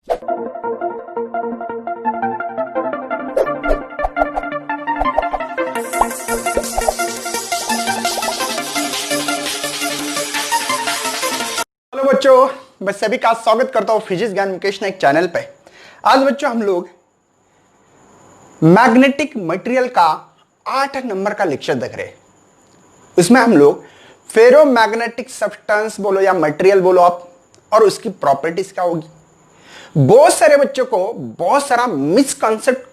Hello बच्चों, मैं सभी का स्वागत करता हूं फिजिक्स ज्ञान मुकेश नाइक चैनल पे। आज बच्चों हम लोग मैग्नेटिक मटेरियल का 8 नंबर का लेक्चर देख रहे हैं। इसमें हम लोग फेरोमैग्नेटिक सब्सटेंस बोलो या मटेरियल बोलो आप, और उसकी प्रॉपर्टीज क्या होगी। बहुत सारे बच्चों को बहुत सारा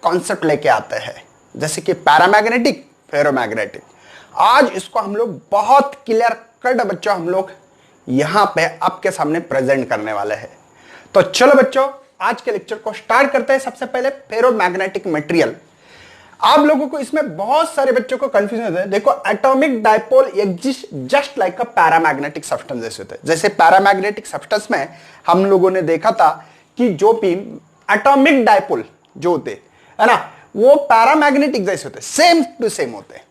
कॉन्सेप्ट लेके आते हैं, जैसे कि पैरामैग्नेटिक, फेरोमैग्नेटिक। आज इसको हम लोग बहुत क्लियर कट बच्चों हम लोग यहां पे आपके सामने प्रेजेंट करने वाले हैं। तो चलो बच्चों, आज के लेक्चर को स्टार्ट करते हैं। सबसे पहले फेरोमैग्नेटिक मटेरियल। आप लोगों को इसमें बहुत सारे बच्चों को कंफ्यूजन होता है। देखो, atomic dipole exist just like a paramagnetic substance जैसे होते हैं। जैसे पैरामैग्नेटिक सब्सटेंस में हम लोगों ने देखा था कि जो भी एटॉमिक डायपोल जो होते है ना, वो पैरामैग्नेटिक जैसे होते हैं, सेम टू सेम होते हैं।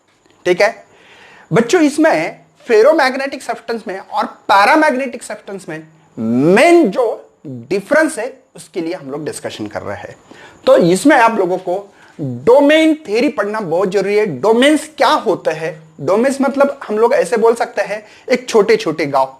ठीक है बच्चों, इसमें फेरोमैग्नेटिक सब्सटेंस में और पैरामैग्नेटिक सब्सटेंस में मेन जो डिफरेंस है उसके लिए हम लोग डिस्कशन कर रहे हैं। तो इसमें आप लोगों को डोमेन थ्योरी पढ़ना बहुत जरूरी है। डोमेन्स क्या होते हैं? डोमेन्स मतलब हम लोग ऐसे बोल सकते हैं, एक छोटे छोटे गांव,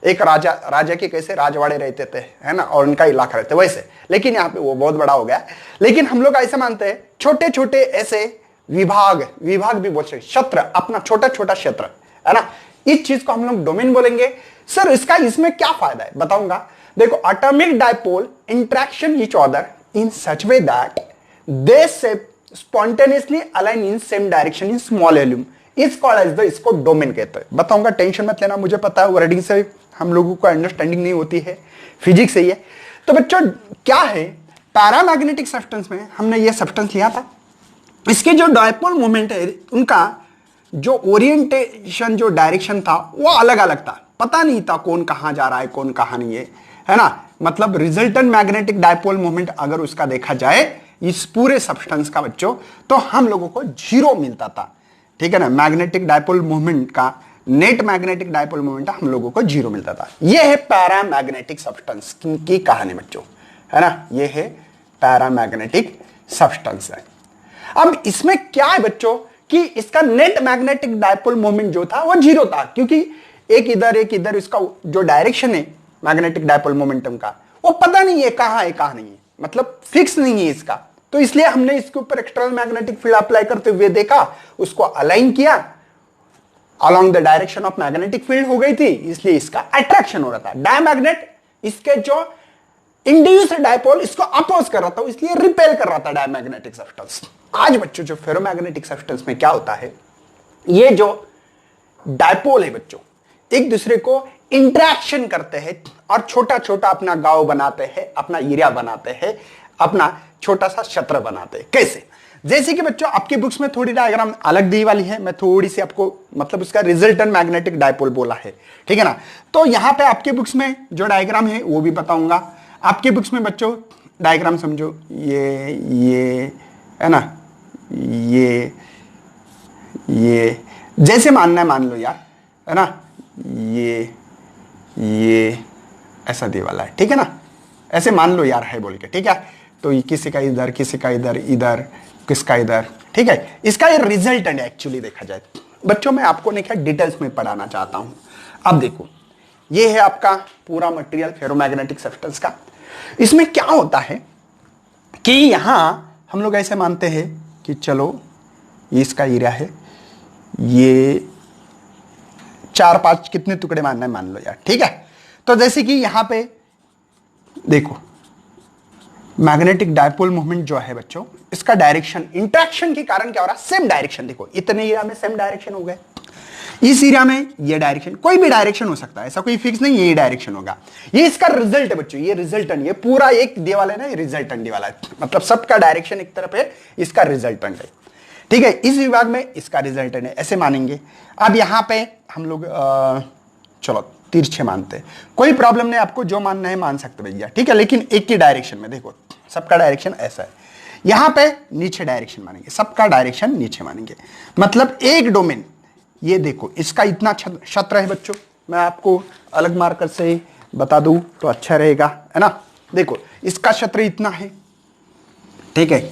एक राजा के कैसे राजवाड़े रहते थे, है ना, और उनका इलाका रहते वैसे, लेकिन यहाँ पे वो बहुत बड़ा हो गया। लेकिन हम लोग ऐसे मानते हैं छोटे छोटे ऐसे विभाग भी बोल सकते, क्षेत्र, अपना छोटा छोटा क्षेत्र, है ना, इस चीज को हम लोग डोमेन बोलेंगे। सर इसमें क्या फायदा है बताऊंगा। देखो, atomic dipole interaction each other in such way that they spontaneously align in same direction in small volume is called as the, इसको डोमेन कहते हैं। बताऊंगा, टेंशन मत लेना, मुझे पता है वर्डिंग से हम लोगों को अंडरस्टैंडिंग नहीं होती है, फिजिक्स से ही है। तो बच्चों क्या है, पैरामैग्नेटिक सब्सटेंस में हमने ये सब्सटेंस लिया था, इसके जो डायपोल मोमेंट है उनका जो ओरिएंटेशन, जो डायरेक्शन था वो अलग अलग था, पता नहीं था कौन कहां जा रहा है कौन कहां नहीं है ना। मतलब रिजल्टेंट मैग्नेटिक डायपोल मोमेंट अगर उसका देखा जाए इस पूरे सब्सटेंस का बच्चों, तो हम लोगों को 0 मिलता था। ठीक है ना, मैग्नेटिक डायपोल मोमेंट का, नेट मैग्नेटिक डायपोल मोमेंट हम लोगों को 0 मिलता था। यह है पैरामैग्नेटिक सब्सटेंस की कहानी बच्चों, है ना, यह है पैरामैग्नेटिक सब्सटेंस है। अब इसमें क्या है बच्चों कि इसका नेट मैग्नेटिक डायपोल मोमेंट जो था वो 0 था, क्योंकि एक इधर इसका जो डायरेक्शन है मैग्नेटिक डायपोल मोमेंटम का, वो पता नहीं है कहां नहीं है, मतलब फिक्स नहीं है इसका। तो इसलिए हमने इसके ऊपर एक्सटर्नल मैग्नेटिक फील्ड अप्लाई करते हुए देखा, उसको अलाइन किया along the direction of magnetic field हो गई थी, इसलिए इसका अट्रैक्शन हो रहा था। डायमैग्नेट इसके जो इंड्यूस्ड डायपोल इसको अपोज कर रहा था, इसलिए रिपेल कर रहा था डायमैग्नेटिक सब्सटेंस। आज बच्चों जो फेरोमैग्नेटिक सब्सटेंस में क्या होता है, ये जो डायपोल है बच्चों एक दूसरे को इंटरेक्शन करते हैं और छोटा छोटा अपना गांव बनाते हैं, अपना एरिया बनाते हैं, अपना छोटा सा क्षेत्र बनाते हैं। कैसे? जैसे कि बच्चों आपकी बुक्स में थोड़ी डायग्राम अलग दी वाली है, मैं थोड़ी सी आपको मतलब उसका रिजल्टेंट मैग्नेटिक डायपोल बोला है, ठीक है ना। तो यहां पे आपके बुक्स में जो डायग्राम है वो भी बताऊंगा। आपके बुक्स में बच्चों डायग्राम समझो, ये है ना, ये जैसे मानना है मान लो यार, है ना, ये ऐसा दे वाला है, ठीक है ना, ऐसे मान लो यार है बोल के, ठीक है। तो ये किसी का इधर, किसी का इधर, किसका इधर, ठीक है। इसका ये रिजल्टेंट एक्चुअली देखा जाए बच्चों, मैं आपको नहीं क्या डिटेल्स में पढ़ाना चाहता हूं। अब देखो, ये है आपका पूरा मटेरियल फेरोमैग्नेटिक सब्सटेंस का। इसमें क्या होता है कि यहां हम लोग ऐसे मानते हैं कि चलो ये इसका एरिया है, ये 4-5 कितने टुकड़े मानना है मान लो यार, ठीक है। तो जैसे कि यहां पे देखो मैग्नेटिक डायपोल मूवमेंट जो है बच्चों, इसका डायरेक्शन इंटरेक्शन के कारण क्या हो रहा है, सेम डायरेक्शन। देखो इतने एरिया में सेम डायरेक्शन हो गए, इस एरिया में ये डायरेक्शन, कोई भी डायरेक्शन हो सकता है, ऐसा कोई फिक्स नहीं, यही डायरेक्शन होगा। ये इसका रिजल्ट है बच्चों, ये रिजल्टेंट, ये पूरा एक दिवाला है ना, ये रिजल्टेंट दिवाला है, मतलब सबका डायरेक्शन एक तरफ है, इसका रिजल्टेंट है, ठीक है। इस विभाग में इसका रिजल्टेंट है, ऐसे मानेंगे। अब यहां पे हम लोग चलो तिरछे मानते हैं, कोई प्रॉब्लम नहीं, आपको जो मानना है मान सकते भैया, ठीक है। लेकिन एक ही डायरेक्शन में, देखो सबका डायरेक्शन ऐसा है, यहां पे नीचे डायरेक्शन मानेंगे, सबका डायरेक्शन नीचे मानेंगे, मतलब एक डोमेन। ये देखो इसका इतना क्षेत्र है बच्चों, मैं आपको अलग मार्कर से बता दूं तो अच्छा रहेगा, है ना। देखो इसका क्षेत्र इतना है, ठीक है,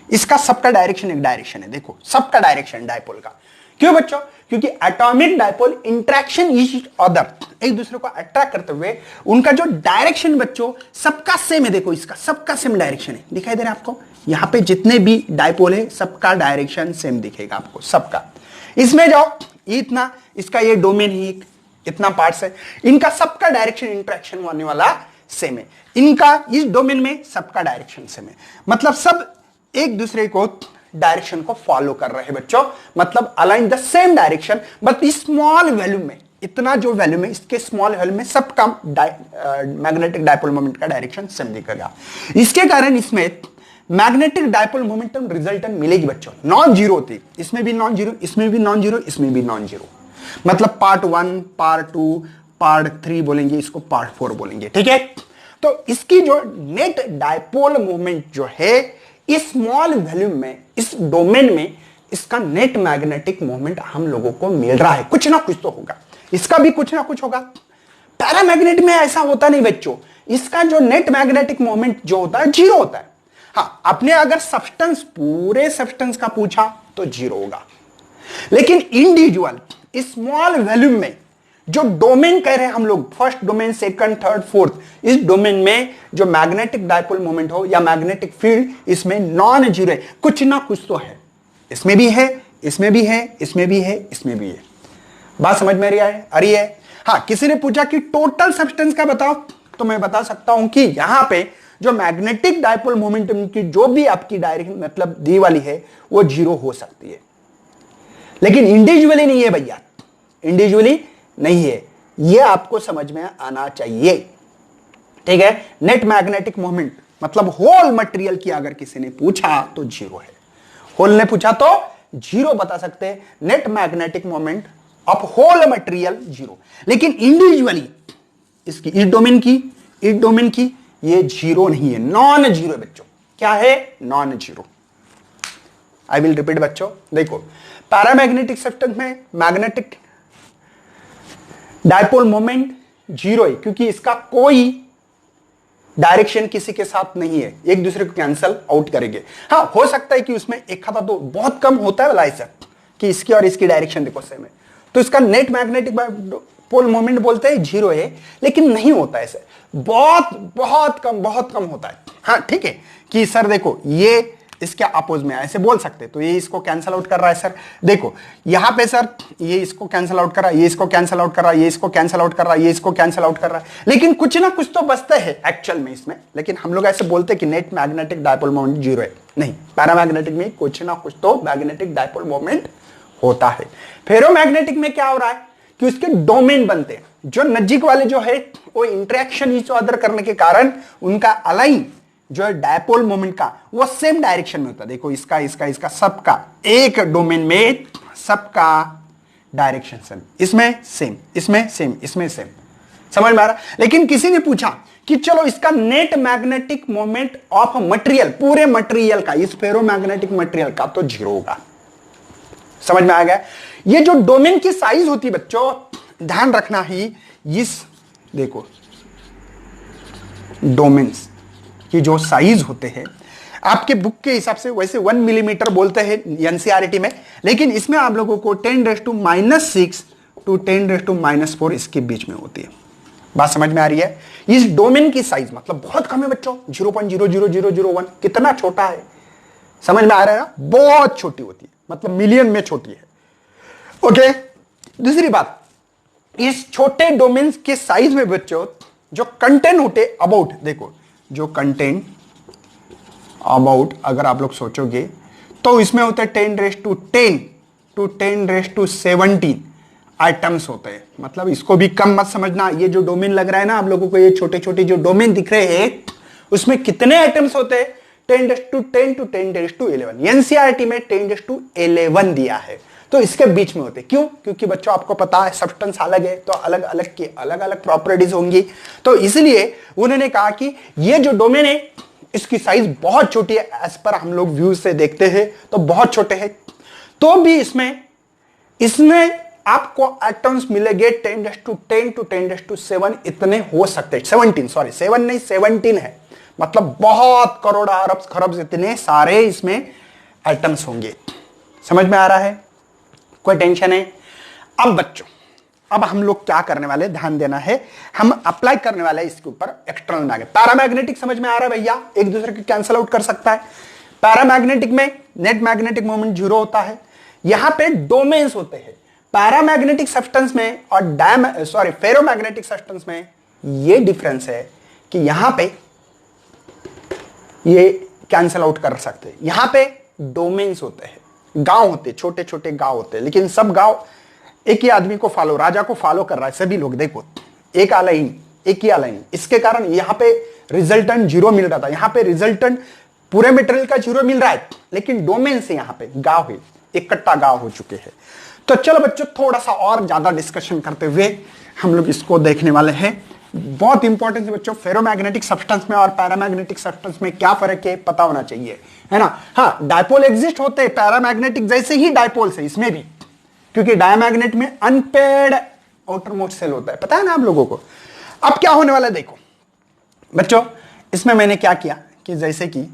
इसका सबका डायरेक्शन एक डायरेक्शन है, देखो सबका डायरेक्शन डायपोल का। क्यों बच्चों? क्योंकि atomic dipole interaction each other, एक दूसरे को अट्रैक्ट करते हुए उनका जो डायरेक्शन बच्चों सबका सेम है। देखो इसका सबका सेम डायरेक्शन है, दिखाई दे रहा है आपको? यहां पे जितने भी डायपोल है सबका डायरेक्शन सेम दिखेगा आपको, सबका। इसमें जाओ, इतना, इसका ये डोमेन ही इतना पार्ट्स है, इनका सबका डायरेक्शन इंटरेक्शन होने वाला सेम है। इनका इस डोमेन में सबका डायरेक्शन सेम है, मतलब सब एक दूसरे को डायरेक्शन को फॉलो कर रहे हैं बच्चों, मतलब align the same direction, but small value में, इतना जो वैल्यू में, इसके स्मॉल वैल्यू में सबका मैग्नेटिक डायपोल मोमेंट का डायरेक्शन सेम दिखेगा। इसके कारण इसमें मैग्नेटिक डायपोल मोमेंटम रिजल्टेंट मिलेगी बच्चों, नॉन जीरो होती, इसमें भी नॉन जीरो, इसमें भी नॉन जीरो, इसमें भी नॉन जीरो, मतलब पार्ट 1, पार्ट 2, पार्ट 3 बोलेंगे, इसको पार्ट 4 बोलेंगे, ठीक है। तो इसकी जो नेट डायपोल मोमेंट जो है इस स्मॉल वैल्यू में, इस डोमेन में, इसका नेट मैग्नेटिक मोमेंट हम लोगों को मिल रहा है, कुछ ना कुछ तो होगा, इसका भी कुछ ना कुछ होगा। पैरामैग्नेट में ऐसा होता नहीं बच्चों, इसका जो नेट मैग्नेटिक मोमेंट जो होता है जीरो होता है। हाँ, आपने अगर सब्सटेंस, पूरे सब्सटेंस का पूछा तो जीरो होगा, लेकिन इंडिविजुअल स्मॉल वैल्यू में जो डोमेन कह रहे हैं हम लोग, first domain, second, third, fourth, इस डोमेन में जो मैग्नेटिक डायपोल मोमेंट हो या मैग्नेटिक फील्ड, इसमें नॉन जीरो है, कुछ ना कुछ तो है, इसमें भी है, इसमें भी है, इसमें भी है, इसमें भी है। बात समझ में आ रही है? हाँ, किसी ने पूछा कि टोटल सब्सटेंस का बताओ, तो मैं बता सकता हूं कि यहां पे जो मैग्नेटिक डायपोल मोमेंटम की जो भी आपकी डायरेक्शन मतलब दी वाली है वो जीरो हो सकती है, लेकिन इंडिविजुअली नहीं है भैया, इंडिविजुअली नहीं है, ये आपको समझ में आना चाहिए, ठीक है। नेट मैग्नेटिक मोमेंट मतलब होल मटेरियल की अगर किसी ने पूछा तो जीरो है, होल ने पूछा तो जीरो बता सकते हैं, net magnetic moment of whole material zero, लेकिन इंडिविजुअली इसकी इस डोमेन की ये जीरो नहीं है, नॉन जीरो है बच्चों। क्या है? Non zero. I will repeat बच्चों, देखो पैरामैग्नेटिक सब्सटेंस में मैग्नेटिक डायपोल मोमेंट जीरो है, क्योंकि इसका कोई डायरेक्शन किसी के साथ नहीं है, एक दूसरे को कैंसल आउट करेंगे। हाँ, हो सकता है कि उसमें एक खाता तो बहुत कम होता है ऐसा कि इसकी और इसकी डायरेक्शन देखो सेम है, तो इसका नेट मैग्नेटिक डायपोल मोमेंट बोलते हैं जीरो है, लेकिन नहीं होता ऐसे, बहुत कम होता है। हाँ ठीक है कि सर देखो ये इसके अपोज में ऐसे बोल सकते, तो ये इसको कैंसल आउट कर रहा है सर, देखो यहां पे सर ये इसको कैंसल आउट कर रहा है, ये इसको कैंसल आउट कर रहा है, ये इसको कैंसल आउट कर रहा है, ये इसको कैंसल आउट कर रहा है, लेकिन कुछ ना कुछ तो बचता है एक्चुअल में इसमें। लेकिन हम लोग ऐसे बोलते हैं कि net magnetic dipole moment zero है, नहीं, पैरामैग्नेटिक में कुछ ना कुछ तो मैग्नेटिक डायपोल मोमेंट होता है। फेरोमैग्नेटिक में क्या हो रहा है कि उसके डोमेन बनते हैं, जो नजदीक वाले जो है वो इंटरेक्शन ईच अदर करने के कारण उनका अलाइन जो है डायपोल मोमेंट का वो सेम डायरेक्शन में होता है। देखो इसका सबका एक डोमेन में सबका डायरेक्शन सेम, इसमें सेम, इसमें सेम, इसमें सेम, समझ में आ रहा। लेकिन किसी ने पूछा कि चलो इसका net magnetic moment of material, पूरे मटेरियल का, इस फेरोमैग्नेटिक मटेरियल का तो जीरो होगा, समझ में आ गया। ये जो डोमेन की साइज होती है बच्चों, ध्यान रखना ही, इस देखो डोमेन्स की जो साइज होते हैं आपके बुक के हिसाब से वैसे 1 मिलीमीटर बोलते हैं एनसीईआरटी में, लेकिन इसमें आप लोगों को 10⁻⁻6 to 10⁻⁻4 इसके बीच में होती है। बात समझ में आ रही है? इस डोमेन की साइज मतलब बहुत कम है बच्चों, 0.00001, कितना छोटा है, समझ में आ रहा है ना? बहुत छोटी होती है, मतलब मिलियन में छोटी है। ओके, दूसरी बात, इस छोटे डोमेन्स के साइज में बच्चों जो कंटेंट होते अबाउट, देखो जो कंटेंट अबाउट अगर आप लोग सोचोगे तो इसमें होते हैं 10⁻10 to 10⁻17 आइटम्स होते हैं, मतलब इसको भी कम मत समझना। ये जो डोमेन लग रहा है ना आप लोगों को, ये छोटे छोटे जो डोमेन दिख रहे हैं उसमें कितने आइटम्स होते हैं? 10⁻10 to 10⁻11। एनसीईआरटी में 10⁻11 दिया है, तो इसके बीच में होते। क्यों? क्योंकि बच्चों आपको पता है सब्सटेंस अलग है तो अलग अलग की अलग अलग प्रॉपर्टीज होंगी, तो इसलिए उन्होंने कहा कि ये जो डोमेन है इसकी साइज बहुत छोटी है, एज पर हम लोग व्यूज से देखते हैं तो बहुत छोटे हैं, तो भी इसमें आपको एटम्स मिलेंगे 10⁻10 to 10⁻7 इतने हो सकते हैं, 17 नहीं 17 है, मतलब बहुत करोड़ अरब खरब इतने सारे इसमें एटम्स होंगे। समझ में आ रहा है? कोई टेंशन है? अब बच्चों, अब हम लोग क्या करने वाले, ध्यान देना है, हम अप्लाई करने वाले हैं इसके ऊपर एक्सटर्नल मैग्नेट। पैरामैग्नेटिक समझ में आ रहा है भैया, एक दूसरे को कैंसिल आउट कर सकता है। पैरामैग्नेटिक में नेट मैग्नेटिक मोमेंट 0 होता है। यहां पे डोमेन्स होते हैं पैरामैग्नेटिक सब्सटेंस में और फेरोमैग्नेटिक सब्सटेंस में। ये डिफरेंस है कि यहां पे ये कैंसिल आउट कर सकते हैं। यहां पे डोमेन्स होते हैं, गांव होते, छोटे छोटे गांव होते हैं, लेकिन सब गांव एक ही आदमी को फॉलो, राजा को फॉलो कर रहा है सभी लोग। देखो एक अलाइन, एक ही अलाइन, इसके कारण यहां पे रिजल्टेंट 0 मिल रहा था, यहां पे रिजल्टेंट पूरे मटेरियल का 0 मिल रहा है, लेकिन डोमेन से यहां पे गांव है, इकट्ठा गांव हो चुके हैं। तो चलो बच्चों, थोड़ा सा और ज्यादा डिस्कशन करते हुए हम लोग इसको देखने वाले हैं। बहुत इंपॉर्टेंट है बच्चों, फेरोमैग्नेटिक सब्सटेंस में और पैरामैग्नेटिक सब्सटेंस में क्या फर्क है पता होना चाहिए, है ना। हाँ, डायपोल एग्जिस्ट होते हैं पैरामैग्नेटिक जैसे ही डायपोल्स है इसमें भी, क्योंकि डायमैग्नेट में अनपेयर्ड आउटरमोस्ट सेल होता है, पता है ना आप लोगों को। अब क्या होने वाला है देखो बच्चों, इसमें मैंने क्या किया कि जैसे कि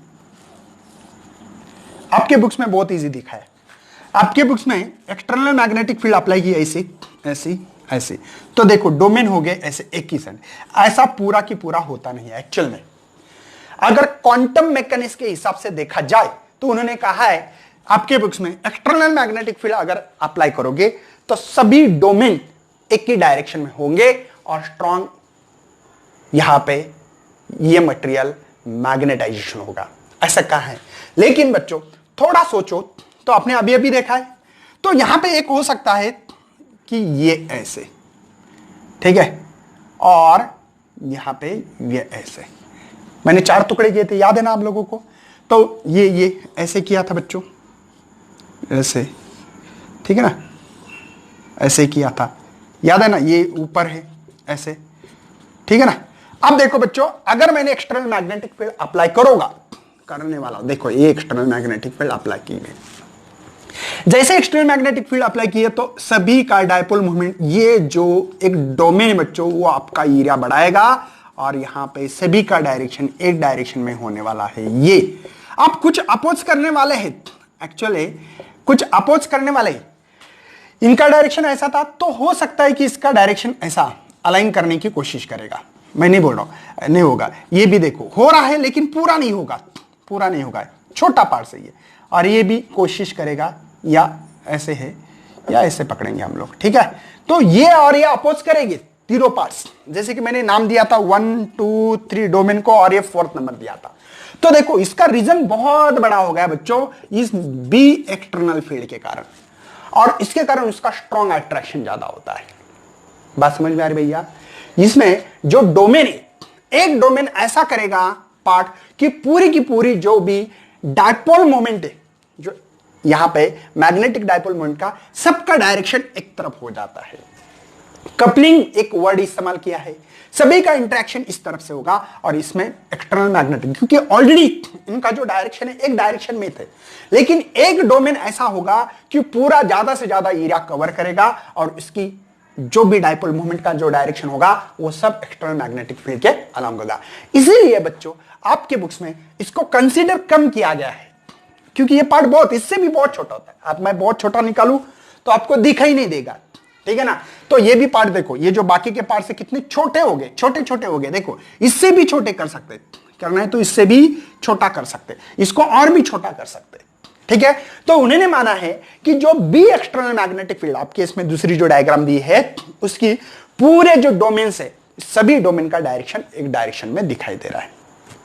आपके बुक्स में बहुत इजी दिखा है, आपके बुक्स में एक्सटर्नल मैग्नेटिक फील्ड अप्लाई की ऐसी ऐसी ऐसी, तो देखो डोमेन हो गए ऐसे एक ही साइड। ऐसा पूरा की पूरा होता नहीं है एक्चुअल में। अगर क्वांटम मैकेनिक्स के हिसाब से देखा जाए तो उन्होंने कहा है आपके बुक्स में एक्सटर्नल मैग्नेटिक फील्ड अगर अप्लाई करोगे तो सभी डोमेन एक ही डायरेक्शन में होंगे और स्ट्रॉन्ग यहां पे ये मटेरियल मैग्नेटाइजेशन होगा, ऐसा कहा है। लेकिन बच्चों थोड़ा सोचो तो आपने अभी अभी देखा है, तो यहां पे एक हो सकता है कि ये ऐसे, ठीक है, और यहां पे ये ऐसे। मैंने 4 टुकड़े किए थे, याद है ना आप लोगों को। तो ये ऐसे किया था बच्चों, ऐसे, ठीक है ना, ऐसे किया था, याद है ना, ये ऊपर है ऐसे, ठीक है ना। अब देखो बच्चों, अगर मैंने एक्सटर्नल मैग्नेटिक फील्ड अप्लाई करूंगा, करने वाला हूं, देखो ये एक्सटर्नल मैग्नेटिक फील्ड अप्लाई की गई। जैसे एक्सटर्नल मैग्नेटिक फील्ड अप्लाई किए तो सभी का डायपोल मूवमेंट, ये जो एक डोमेन बच्चों वो आपका एरिया बढ़ाएगा और यहां पे सभी का डायरेक्शन एक डायरेक्शन में होने वाला है। ये आप कुछ अपोज करने वाले हैं, एक्चुअली कुछ अपोज करने वाले हैं, इनका डायरेक्शन ऐसा था तो हो सकता है कि इसका डायरेक्शन ऐसा अलाइन करने की कोशिश करेगा। मैं नहीं बोल रहा हूं नहीं होगा, ये भी देखो हो रहा है लेकिन पूरा नहीं होगा, पूरा नहीं होगा, छोटा पार्ट से ये, और ये भी कोशिश करेगा या ऐसे है या ऐसे पकड़ेंगे हम लोग, ठीक है। तो ये और ये अपोज करेंगे तीनों पार्ट्स, जैसे कि मैंने नाम दिया था 1 2 3 डोमेन को, और ये 4th नंबर दिया था। तो देखो इसका रीजन बहुत बड़ा हो गया बच्चों इस बी एक्सटर्नल फील्ड के कारण, और इसके कारण उसका स्ट्रॉन्ग अट्रैक्शन ज्यादा होता है। बात समझ में आ रही भैया? इसमें जो डोमेन है, एक डोमेन ऐसा करेगा पार्ट कि पूरी की पूरी जो भी डायपोल मोमेंट है, जो यहां पे मैग्नेटिक डायपोल मोमेंट का सबका डायरेक्शन एक तरफ हो जाता है। कपलिंग एक वर्ड इस्तेमाल किया है, सभी का इंटरेक्शन इस तरफ से होगा, और इसमें एक्सटर्नल मैग्नेटिक, क्योंकि ऑलरेडी इनका जो डायरेक्शन है एक डायरेक्शन में थे, लेकिन एक डोमेन ऐसा होगा कि पूरा ज्यादा से ज्यादा एरिया कवर करेगा और इसकी जो भी डायपोल मूवमेंट का जो डायरेक्शन होगा वो सब एक्सटर्नल मैग्नेटिक फील्ड के अलांग होगा। इसीलिए बच्चों आपके बुक्स में इसको कंसीडर कम किया गया है, क्योंकि ये पार्ट बहुत, इससे भी बहुत छोटा होता है। अब मैं बहुत छोटा निकालूं तो आपको दिखाई नहीं देगा, ठीक है ना। तो ये भी पार्ट देखो, ये जो बाकी के पार्ट से कितने छोटे हो गए, छोटे छोटे हो गए। देखो इससे भी छोटे कर सकते, करना है तो इससे भी छोटा कर सकते, इसको और भी छोटा कर सकते, ठीक है। तो उन्होंने माना है कि जो बी एक्सटर्नल मैग्नेटिक फील्ड आपके इसमें दूसरी जो डायग्राम दी है उसकी पूरे जो डोमेन है सभी डोमेन का डायरेक्शन एक डायरेक्शन में दिखाई दे रहा है।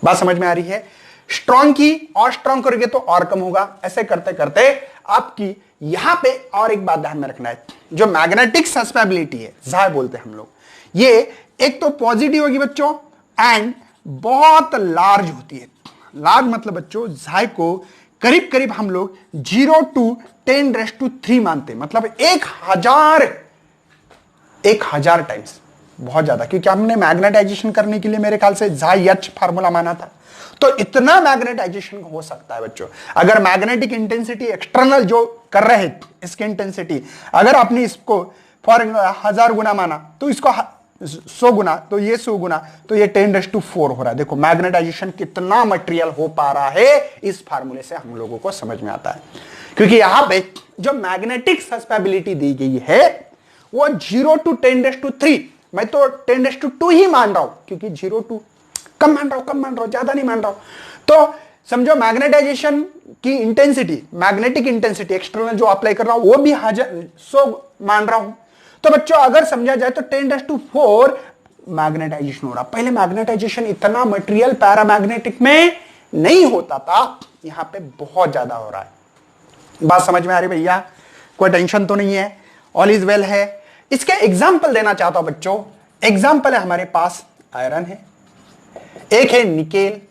बात समझ में आ रही है? स्ट्रॉन्ग की और स्ट्रॉन्ग करोगे तो और कम होगा। ऐसे करते करते आपकी यहां पे और एक बात ध्यान में रखना है, जो मैग्नेटिक सस्पेबिलिटी है, ज़ाय बोलते हैं हम लोग, ये एक तो पॉजिटिव होगी बच्चों एंड बहुत लार्ज होती है। लार्ज मतलब बच्चों ज़ाय को करीब करीब हम लोग 0 to 10⁻³ मानते हैं, मतलब 1000 टाइम्स, बहुत ज्यादा, क्योंकि हमने मैग्नेटाइजेशन करने के लिए मेरे ख्याल से ज़ाय एच फार्मूला माना था। तो इतना मैग्नेटाइजेशन हो सकता है बच्चों। अगर मैग्नेटिक इंटेंसिटी एक्सटर्नल जो कर रहे हैं इसकी इंटेंसिटी, अगर आपने इसको फॉर 1000 गुना माना तो इसको 100 गुना, तो ये 100 गुना, तो ये 10⁴ हो रहा है। देखो मैग्नेटाइजेशन कितना मटेरियल हो पा रहा है, इस फार्मूले से हम लोगों को समझ में आता है। क्योंकि यहां पे जो मैग्नेटिक सस्पेबिलिटी दी गई है वो 0 to 10⁻3, मैं तो 10⁻2 ही मान रहा हूं, क्योंकि 0 to कम मान रहा हूं, ज्यादा नहीं मान रहा हूं। तो समझो मैग्नेटाइजेशन की इंटेंसिटी, मैग्नेटिक इंटेंसिटी एक्सटर्नल जो अप्लाई कर रहा हूं वो भी 100 मान रहा हूं। तो बच्चों अगर समझा जाए तो 10⁴ मैग्नेटाइजेशन हो रहा। पहले मैग्नेटाइजेशन इतना मटेरियल पैरामैग्नेटिक में नहीं होता था, यहां पे बहुत ज्यादा हो रहा है। बात समझ में आ रही भैया? कोई टेंशन तो नहीं है, ऑल इज वेल है। इसके एग्जाम्पल देना चाहता हूं बच्चों। एग्जाम्पल है हमारे पास आयरन है, एक है निकेल,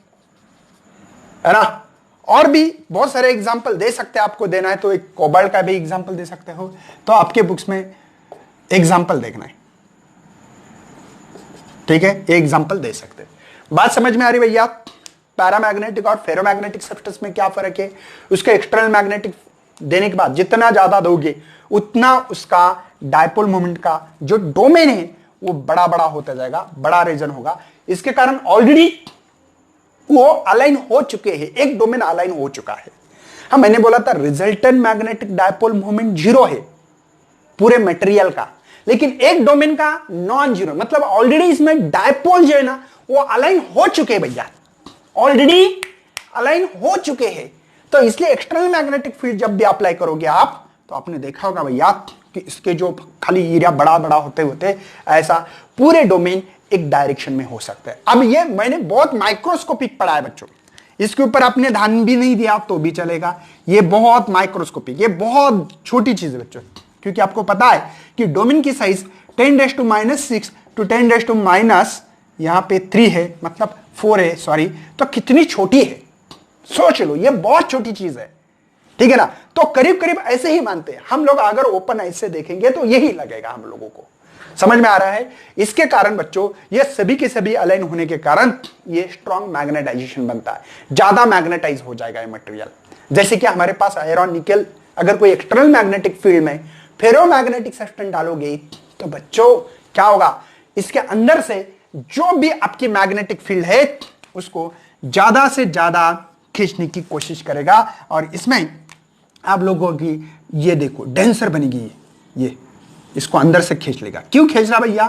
है ना, और भी बहुत सारे एग्जाम्पल दे सकते हैं। आपको देना है तो एक कोबाल्ट का भी एग्जाम्पल दे सकते हो, तो आपके बुक्स में एग्जाम्पल देखना है, ठीक है, ये एग्जाम्पल दे सकते हैं। बात समझ में आ रही भैया? पैरामैग्नेटिक और फेरोमैग्नेटिक सब्सटेंस में क्या फर्क है? उसके एक्सटर्नल मैग्नेटिक देने के बाद जितना ज्यादा दोगे उतना उसका डायपोल मोमेंट का जो डोमेन है वो बड़ा बड़ा होता जाएगा, बड़ा रीजन होगा। इसके कारण ऑलरेडी वो अलाइन हो चुके हैं, एक डोमेन अलाइन हो चुका है। हाँ, मैंने बोला था रिजल्टेंट मैग्नेटिक डायपोल मोमेंट 0 है पूरे मटेरियल का, लेकिन एक डोमेन का नॉन जीरो, मतलब ऑलरेडी इसमें डायपोल जो है ना वो अलाइन हो चुके हैं भैया, ऑलरेडी अलाइन हो चुके हैं। तो इसलिए एक्सटर्नल मैग्नेटिक फील्ड जब भी अप्लाई करोगे आप, तो आपने देखा होगा भैया कि इसके जो खाली एरिया बड़ा बड़ा होते होते ऐसा पूरे डोमेन एक डायरेक्शन में हो सकता है। अब ये मैंने बहुत माइक्रोस्कोपिक पढ़ा है बच्चों, इसके ऊपर आपने ध्यान भी नहीं दिया तो भी चलेगा। ये बहुत माइक्रोस्कोपिक, ये बहुत छोटी चीज है बच्चों, क्योंकि आपको पता है कि डोमेन की साइज 10⁻⁶ to 10⁻, यहां पे 3 है, मतलब 4 है, सॉरी, तो कितनी छोटी है सोच लो, ये बहुत छोटी चीज है, ठीक है ना। तो करीब करीब ऐसे ही मानते हैं हम लोग, अगर ओपन आइज से देखेंगे तो यही लगेगा हम लोगों को। समझ में आ रहा है? इसके कारण बच्चों ये सभी के सभी अलाइन होने के कारण ये स्ट्रॉन्ग मैग्नेटाइजेशन बनता है, ज्यादा मैग्नेटाइज हो जाएगा ये मटेरियल। जैसे कि हमारे पास आयरन निकल, अगर कोई एक्सटर्नल मैग्नेटिक फील्ड में फेरोमैग्नेटिक सब्सटेंस डालोगे तो बच्चों क्या होगा, इसके अंदर से जो भी आपकी मैग्नेटिक फील्ड है उसको ज्यादा से ज्यादा खींचने की कोशिश करेगा, और इसमें आप लोगों की ये देखो डेंसर बनेगी, ये इसको अंदर से खींच लेगा। क्यों खींच रहा भैया?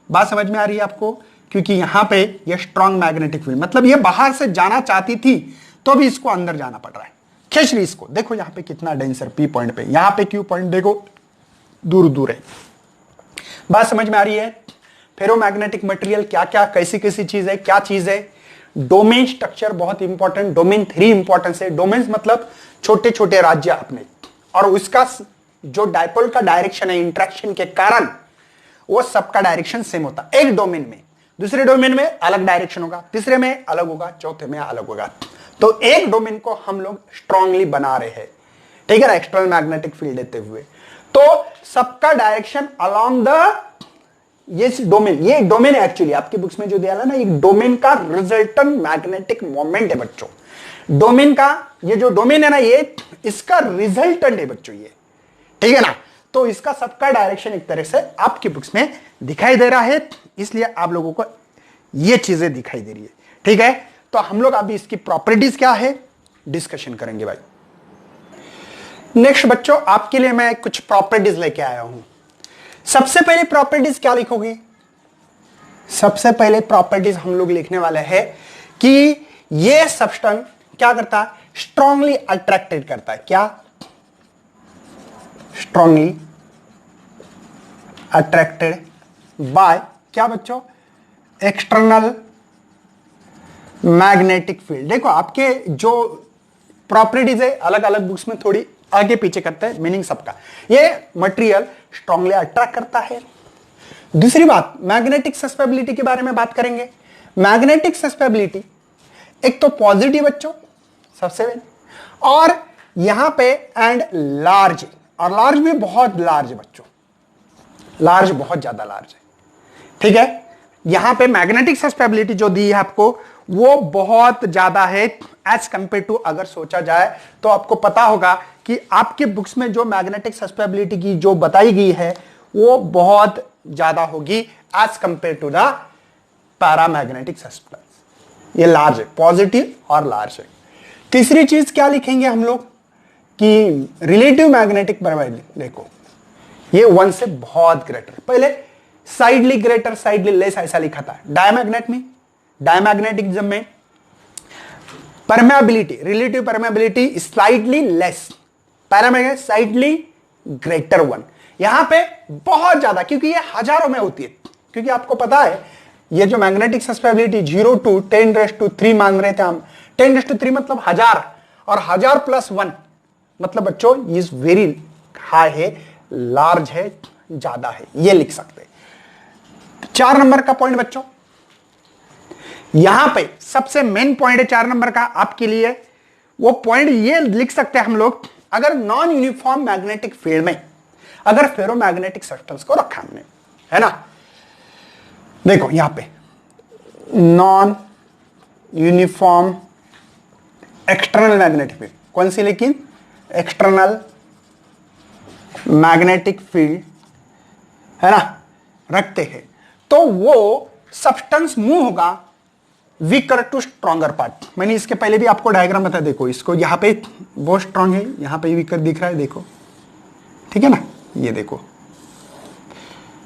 बात समझ में आ रही है आपको? क्योंकि यहां पे ये स्ट्रॉन्ग मैग्नेटिक फील्ड, मतलब ये बाहर से जाना चाहती थी तो भी इसको अंदर जाना पड़ रहा है, खींच रही इसको। देखो यहां पे कितना डेंसर पी पॉइंट पे, यहां पे क्यू पॉइंट देखो दूर दूर है। बात समझ में आ रही है? फेरोमैग्नेटिक मटेरियल क्या क्या, कैसी कैसी चीज है, क्या चीज है। डोमेन स्ट्रक्चर बहुत इंपॉर्टेंट, डोमेन 3 इंपॉर्टेंस है। डोमेन मतलब छोटे छोटे राज्य अपने, और उसका जो डायपोल का डायरेक्शन है इंट्रैक्शन के कारण वो सबका डायरेक्शन सेम होता है। एक डोमेन में, दूसरे डोमेन में अलग डायरेक्शन होगा, तीसरे में अलग होगा, चौथे में अलग होगा। तो एक डोमेन को हम लोग स्ट्रांगली बना रहे हैं, ठीक है ना, एक्सटर्नल मैग्नेटिक फील्ड देते हुए। तो सबका डायरेक्शन अलोंग द ये डोमेन, ये डोमेन है एक्चुअली आपकी बुक्स में जो दिया है ना, एक डोमेन का रिजल्टेंट मैग्नेटिक मोमेंट है बच्चों। डोमेन का ये जो डोमेन है ना, ये इसका रिजल्टेंट है बच्चों, ये ठीक है ना। तो इसका सबका डायरेक्शन एक तरह से आपकी बुक्स में दिखाई दे रहा है, इसलिए आप लोगों को ये चीजें दिखाई दे रही है, ठीक है। तो हम लोग अभी इसकी प्रॉपर्टीज क्या है डिस्कशन करेंगे भाई। नेक्स्ट बच्चों आपके लिए मैं कुछ प्रॉपर्टीज लेके आया हूं। सबसे पहले प्रॉपर्टीज क्या लिखोगे? सबसे पहले प्रॉपर्टीज हम लोग लिखने वाले हैं कि ये सब्सटेंस क्या करता है, स्ट्रांगली अट्रैक्टेड करता है। क्या? स्ट्रांगली अट्रैक्टेड बाय क्या बच्चों? External magnetic field. देखो आपके जो प्रॉपर्टीज है अलग अलग बुक्स में थोड़ी आगे पीछे करते हैं, मीनिंग सबका। ये मटेरियल स्ट्रांगली अट्रैक्ट करता है। दूसरी बात, मैग्नेटिक सस्पेबिलिटी के बारे में बात करेंगे। मैग्नेटिक सस्पेबिलिटी एक तो पॉजिटिव बच्चों सबसे पहले, और यहां पे एंड लार्ज, और लार्ज भी बहुत लार्ज है बच्चों, लार्ज बहुत ज्यादा लार्ज है, ठीक है। यहां पे मैग्नेटिक सस्पेबिलिटी जो दी है आपको वो बहुत ज्यादा है एज कंपेयर टू, अगर सोचा जाए तो आपको पता होगा कि आपके बुक्स में जो मैग्नेटिक सस्पेबिलिटी की जो बताई गई है वो बहुत ज्यादा होगी as compared to the paramagnetic substance. ये लार्ज है, पॉजिटिव और लार्ज है। तीसरी चीज क्या लिखेंगे हम लोग कि रिलेटिव मैग्नेटिक प्रोबेबिलिटी, देखो ये 1 से बहुत ग्रेटर, पहले साइडली ग्रेटर साइडली लेस ऐसा लिखा था डायमैग्नेट में, डायमैग्नेटिज्म में permeability, relative permeability slightly less, paramagnet slightly greater 1। यहां पे बहुत ज्यादा, क्योंकि ये हजारों में होती है, क्योंकि आपको पता है ये जो मैग्नेटिक सस्पेबिलिटी 0 to 10⁻³ मान रहे थे हम, 10⁻³ मतलब 1000, और 1000 + 1 मतलब बच्चों इज वेरी हाई है, लार्ज है, ज्यादा है, ये लिख सकते हैं। 4 नंबर का पॉइंट बच्चों, यहां पे सबसे मेन पॉइंट है 4 नंबर का आपके लिए, वो पॉइंट ये लिख सकते हैं हम लोग, अगर नॉन यूनिफॉर्म मैग्नेटिक फील्ड में अगर फेरोमैग्नेटिक सब्सटेंस को रखा हमने, है ना, देखो यहां पे non uniform external magnetic field, कौन सी, लेकिन एक्सटर्नल मैग्नेटिक फील्ड, है ना, रखते हैं, तो वो सब्सटेंस मूव होगा वीकर टू स्ट्रॉन्गर पार्ट। मैंने इसके पहले भी आपको डायग्राम बताया, देखो इसको, यहां पे बहुत स्ट्रांग है, यहां पे वीकर दिख रहा है, देखो, ठीक है ना, ये देखो,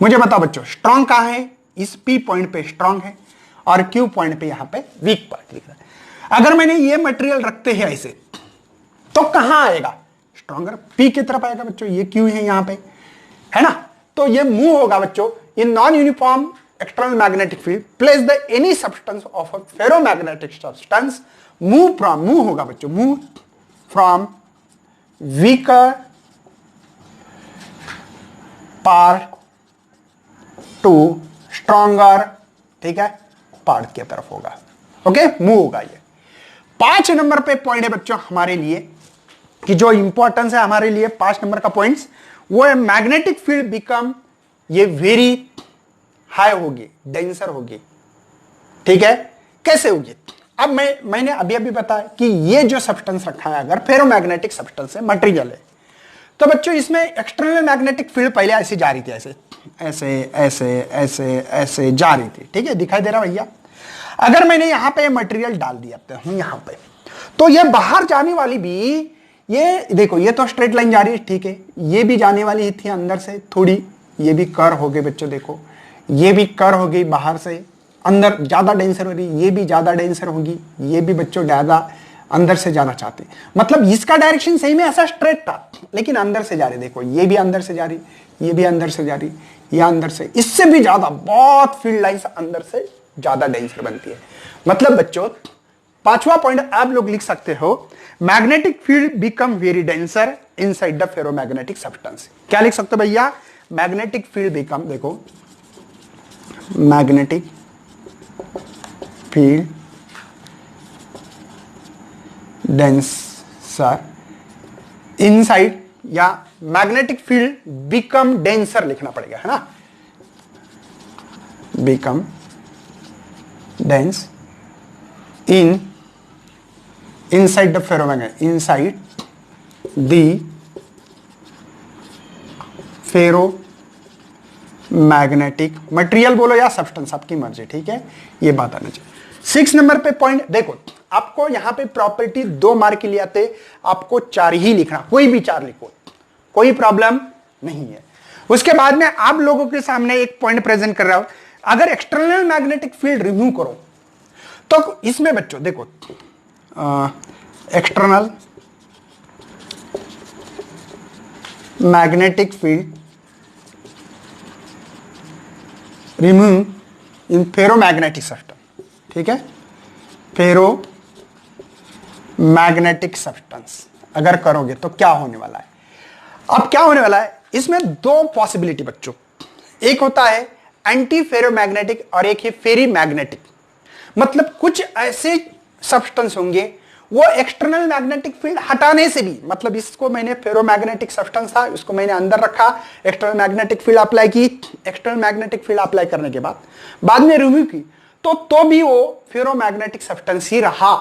मुझे बताओ बच्चों स्ट्रांग कहां है, इस पी पॉइंट पे स्ट्रांग है, और क्यू पॉइंट पे यहां पे वीक पार्ट दिख रहा है। अगर मैंने ये मटेरियल रखते हैं ऐसे, तो कहां आएगा, स्ट्रॉन्गर पी की तरफ आएगा बच्चों, ये क्यू है यहां पे, है ना, तो ये मूव होगा बच्चों in non uniform external magnetic field, place the any substance of a ferromagnetic substance, move होगा बच्चों, move from weaker part to stronger, ठीक है, पार्ट की तरफ होगा, ओके, मूव होगा ये। 5 नंबर पे पॉइंट है बच्चों हमारे लिए, कि जो इंपॉर्टेंस है हमारे लिए 5 नंबर का पॉइंट्स, वो है मैग्नेटिक फील्ड बिकम, ये वेरी हाई होगी, डेंसर होगी, ठीक है, कैसे होगी, अब मैंने अभी बताया कि ये जो सब्सटेंस रखा है अगर फेरोमैग्नेटिक सब्सटेंस है, मटेरियल है, तो बच्चों इसमें एक्सटर्नल मैग्नेटिक फील्ड पहले ऐसे जा रही थी, ऐसे ऐसे ऐसे ऐसे ऐसे जा रही थी, ठीक है, दिखाई दे रहा भैया। अगर मैंने यहां पे मटेरियल डाल दिया यहां पे, तो ये बाहर जाने वाली भी, ये देखो ये तो स्ट्रेट लाइन जा रही है, ठीक है, ये भी जाने वाली थी अंदर से थोड़ी, ये भी कर्व हो गई बच्चों, देखो ये भी कर्व हो गई बाहर से अंदर, ज्यादा डेंसर हो रही, ये भी ज्यादा डेंसर होगी, ये भी बच्चों ज्यादा अंदर से जाना चाहते, मतलब इसका डायरेक्शन सही में ऐसा स्ट्रेट था, लेकिन अंदर से जा रही, देखो ये भी अंदर से जा रही, ये भी अंदर से जा रही, ये अंदर से, इससे भी ज्यादा बहुत फील्ड लाइंस अंदर से ज्यादा डेंसर बनती है। मतलब बच्चों 5वां पॉइंट आप लोग लिख सकते हो, magnetic field become very denser inside the ferromagnetic substance. क्या लिख सकते हो भैया, मैग्नेटिक फील्ड बिकम, देखो मैग्नेटिक फील्ड डेंसर इनसाइड, या मैग्नेटिक फील्ड बिकम डेंसर लिखना पड़ेगा, है ना, become dense in inside the ferromagnetic, inside the ferromagnetic material बोलो या सब्सटेंस, आपकी मर्जी, ठीक है, ये बात आना चाहिए। 6 नंबर पे पॉइंट देखो, आपको यहां पे प्रॉपर्टी 2 मार्क के लिए आते, आपको 4 ही लिखना, कोई भी 4 लिखो, कोई प्रॉब्लम नहीं है। उसके बाद में आप लोगों के सामने एक पॉइंट प्रेजेंट कर रहा हूं, अगर एक्सटर्नल मैग्नेटिक फील्ड रिमूव करो, तो इसमें बच्चों देखो external magnetic field remove in ferromagnetic substance, ठीक है, फेरो मैग्नेटिक सब्सटेंस अगर करोगे तो क्या होने वाला है, अब क्या होने वाला है, इसमें 2 पॉसिबिलिटी बच्चों, एक होता है एंटी फेरोमैग्नेटिक और एक है फेरी मैग्नेटिक। मतलब कुछ ऐसे सब्सटेंस होंगे वो एक्सटर्नल मैग्नेटिक फील्ड हटाने से भी, मतलब इसको मैंने फेरोमैग्नेटिक सब्सटेंस था, इसको मैंने अंदर रखा, एक्सटर्नल मैग्नेटिक फील्ड अप्लाई की, एक्सटर्नल मैग्नेटिक फील्ड अप्लाई करने के बाद में रिमूव की, तो भी वो फेरोमैग्नेटिक सब्सटेंस ही रहा,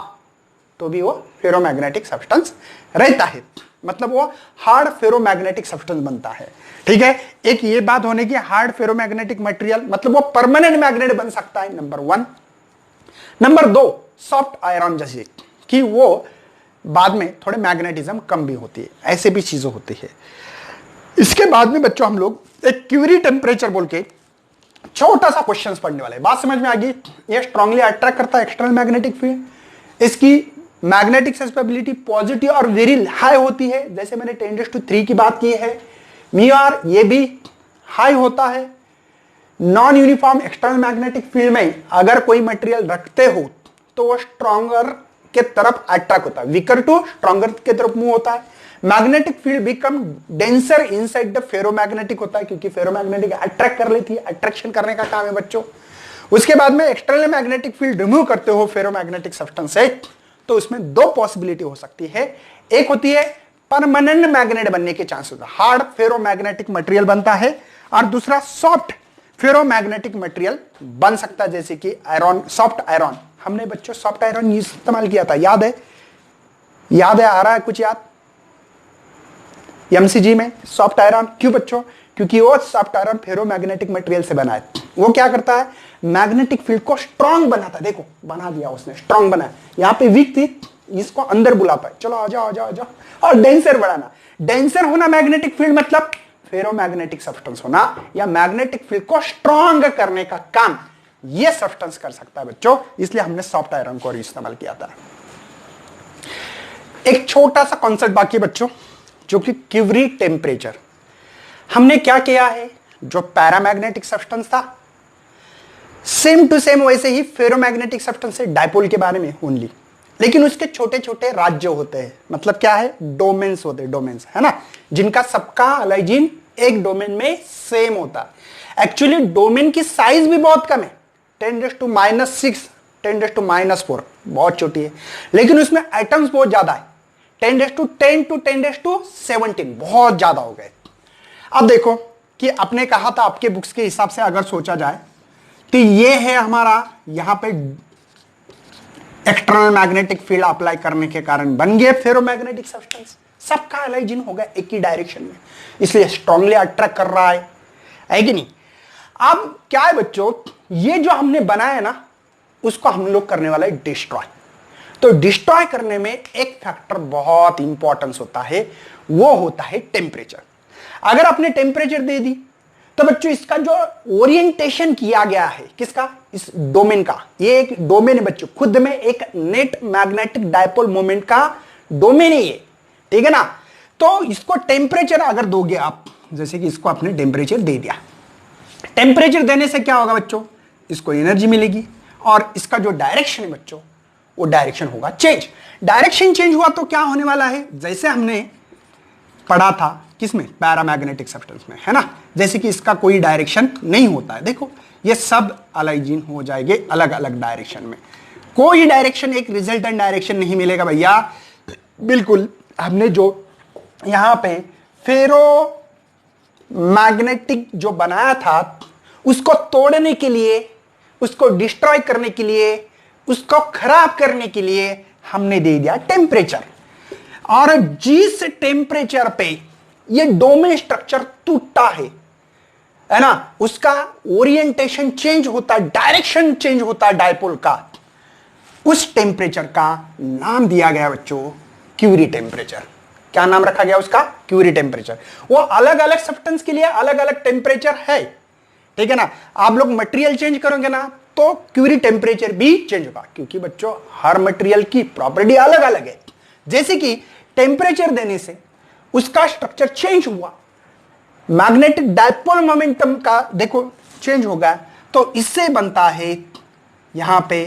तो भी वो फेरोमैग्नेटिक सब्सटेंस रहता है। मतलब वो हार्ड फेरोमैग्नेटिक सब्सटेंस बनता है। ठीक है, एक ये बात होने की हार्ड फेरोमैग्नेटिक मटेरियल मतलब वो परमानेंट मैग्नेट बन सकता है, नंबर 1। नंबर 2, सॉफ्ट आयरन, जैसे कि वो बाद में थोड़े मैग्नेटिज्म कम भी होती है, ऐसे भी चीजें होती है। इसके बाद में बच्चों हम लोग एक क्यूरी टेम्परेचर बोल के छोटा सा क्वेश्चन पढ़ने वाले। बात समझ में आ गई? ये स्ट्रांगली अट्रैक्ट करता है एक्सटर्नल मैग्नेटिक फील्ड। इसकी मैग्नेटिक सस्पेबिलिटी पॉजिटिव और वेरी हाई होती है, जैसे मैंने 10⁻³ की बात की है। म्यू ये भी हाई होता है। Non uniform external magnetic field में अगर कोई मटेरियल रखते हो तो वो स्ट्रॉन्गर के तरफ अट्रैक्ट होता है, वीकर टू स्ट्रॉन्गर के तरफ मूव होता है। Magnetic field become denser inside the ferromagnetic होता है, क्योंकि फेरोमैग्नेटिक अट्रैक्ट कर लेती है, अट्रैक्शन करने का काम है बच्चों। उसके बाद में एक्सटर्नल मैग्नेटिक फील्ड रिमूव करते हो फेरोमैग्नेटिक सब्सटेंस से, तो उसमें 2 पॉसिबिलिटी हो सकती है। एक होती है परमानेंट मैग्नेट बनने के चांस होता है, हार्ड फेरोमैग्नेटिक मटेरियल बनता है, और दूसरा सॉफ्ट फेरोमैग्नेटिक मटेरियल बन सकता है, जैसे कि आयरन, सॉफ्ट आयरन। हमने बच्चों सॉफ्ट आयरन इस्तेमाल किया था, याद है? आ रहा है कुछ याद? एमसीजी में सॉफ्ट आयरन, क्यों बच्चों? क्योंकि वो सॉफ्ट आयरन फेरोमैग्नेटिक मटेरियल से बना है। वो क्या करता है? मैग्नेटिक फील्ड को स्ट्रांग बनाता है। देखो बना दिया उसने, स्ट्रांग बनाया। यहां पे वीक थी, इसको अंदर बुलाता है, चलो आ जाओ आ जाओ आ जाओ। और डेंसर बढ़ाना, डेंसर होना मैग्नेटिक फील्ड मतलब फेरोमैग्नेटिक सब्सटेंस होना, या मैग्नेटिक फील्ड को स्ट्रांग करने का काम ये सब्सटेंस कर सकता है बच्चों, इसलिए हमने सॉफ्ट आयरन को इस्तेमाल किया था। एक छोटा सा कॉन्सेप्ट बाकी बच्चों, जो कि क्यूरी टेम्परेचर। हमने क्या किया है, जो पैरामैग्नेटिक सब्सटेंस था सेम टू सेम वैसे ही फेरोमैग्नेटिक सब्सटेंस है, डायपोल के बारे में ओनली, लेकिन उसके छोटे छोटे राज्य होते हैं। मतलब क्या है? डोमेन्स होते हैं, डोमेन्स, है ना, जिनका सबका अलाइजीन एक डोमेन में सेम होता है। एक्चुअली डोमेन की साइज भी बहुत कम है, 10⁻⁻6, 10⁻⁻4, बहुत छोटी है, लेकिन उसमें एटम्स बहुत ज्यादा है, 10⁻10 to 10⁻17, बहुत ज्यादा हो गए। अब देखो कि आपने कहा था, आपके बुक्स के हिसाब से अगर सोचा जाए तो ये है हमारा, यहां पे एक्सटर्नल मैग्नेटिक फील्ड अप्लाई करने के कारण बन गए फेरोमैग्नेटिक सब्सटेंस, सबका अलाइजीन हो गया एक ही डायरेक्शन में, इसलिए स्ट्रांगली अट्रैक्ट कर रहा है कि नहीं? अब क्या है बच्चों, ये जो हमने बनाया ना, उसको हम लोग करने वाला है डिस्ट्रॉय। तो डिस्ट्रॉय करने में एक फैक्टर बहुत इंपॉर्टेंस होता है, वो होता है टेम्परेचर। अगर आपने टेम्परेचर दे दी तो बच्चों इसका जो ओरिएंटेशन किया गया है, किसका? इस डोमेन का। ये एक डोमेन है बच्चों, खुद में एक नेट मैग्नेटिक डायपोल मोमेंट का डोमेन है ये, ठीक है ना? तो इसको टेम्परेचर अगर दोगे आप, जैसे कि इसको आपने टेम्परेचर दे दिया, टेम्परेचर देने से क्या होगा बच्चों? इसको एनर्जी मिलेगी, और इसका जो डायरेक्शन है बच्चों, वो डायरेक्शन होगा चेंज। डायरेक्शन चेंज हुआ तो क्या होने वाला है? जैसे हमने पढ़ा था किसमें? पैरामैग्नेटिक सब्सटेंस में, है ना, जैसे कि इसका कोई डायरेक्शन नहीं होता है। देखो ये सब अलाइजीन हो जाएंगे अलग अलग डायरेक्शन में, कोई डायरेक्शन, एक रिजल्टेंट डायरेक्शन नहीं मिलेगा भैया। बिल्कुल हमने जो यहां पे फेरो मैग्नेटिक जो बनाया था, उसको तोड़ने के लिए, उसको डिस्ट्रॉय करने के लिए, उसको खराब करने के लिए हमने दे दिया टेम्परेचर। और जिस टेम्परेचर पे ये डोमेन स्ट्रक्चर टूटता है ना, उसका ओरिएंटेशन चेंज होता है, डायरेक्शन चेंज होता है डायपोल का, उस टेम्परेचर का नाम दिया गया बच्चों क्यूरी टेम्परेचर। क्या नाम रखा गया उसका? Curie temperature. वो अलग अलग सब्सटेंस के लिए अलग अलग टेम्परेचर है, ठीक है ना? आप लोग मटेरियल चेंज करोगे ना तो क्यूरी टेम्परेचर भी चेंज होगा, क्योंकि बच्चों हर मटेरियल की प्रॉपर्टी अलग अलग है। जैसे कि टेम्परेचर देने से उसका स्ट्रक्चर चेंज हुआ, मैग्नेटिक डायपोल मोमेंटम का देखो चेंज होगा, तो इससे बनता है यहां पे